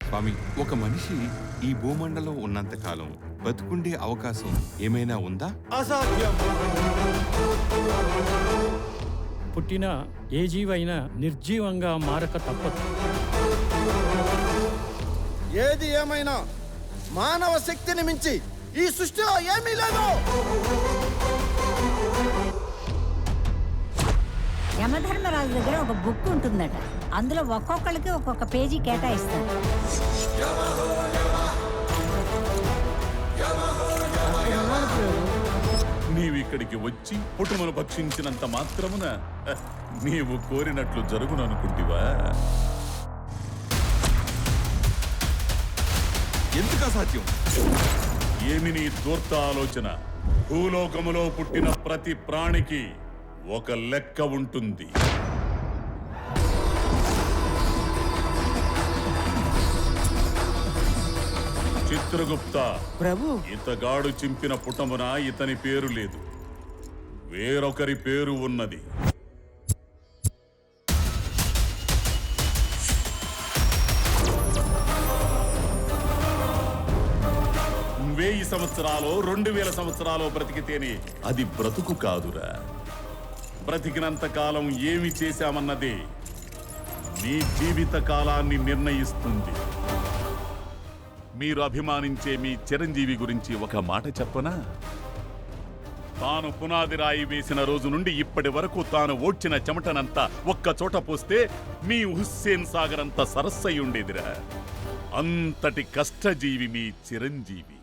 స్వామి, ఒక మనిషి ఈ భూమండలం ఉన్నంత కాలం బతుకుండే అవకాశం ఏమైనా ఉందా? అసాధ్యం. పుట్టిన ఏ జీవైనా నిర్జీవంగా మారక తప్పదు. ఏది ఏమైనా మానవ శక్తిని మించి ఈ సృష్టిలో ఏమీ లేదు. యమధర్మరాజు దగ్గర ఒక బుక్ ఉంటుందట. అందులో ఒక్కొక్కరికి ఒక్కొక్క పేజీ కేటాయిస్తారు. నీవిక్కడికి వచ్చి పుట్టుమను భక్షించినంత మాత్రమున నీవు కోరినట్లు జరుగుననుకుంటివా? ఎందుకు అసాధ్యం? ఏమి నీ దూర్త ఆలోచన? భూలోకములో పుట్టిన ప్రతి ప్రాణికి ఒక లెక్క ఉంటుంది. చిత్రగుప్త ప్రభు, ఇతగాడు చింపిన పుటమున ఇతని పేరు లేదు, వేరొకరి పేరు ఉన్నది. వెయ్యి సంవత్సరాలు 2000 సంవత్సరాలు బ్రతికితేనే అది బ్రతుకు కాదురా. బ్రతికినంత కాలం ఏమి చేశామన్నదే నీ జీవిత కాలాన్ని నిర్ణయిస్తుంది. మీరు అభిమానించే మీ చిరంజీవి గురించి ఒక మాట చెప్పనా? తాను పునాది రాయి వేసిన రోజు నుండి ఇప్పటి వరకు తాను ఓడ్చిన చెమటనంతా ఒక్క చోట పోస్తే మీ హుస్సేన్ సాగర్ అంత సరస్సై ఉండేదిరా. అంతటి కష్టజీవి మీ చిరంజీవి.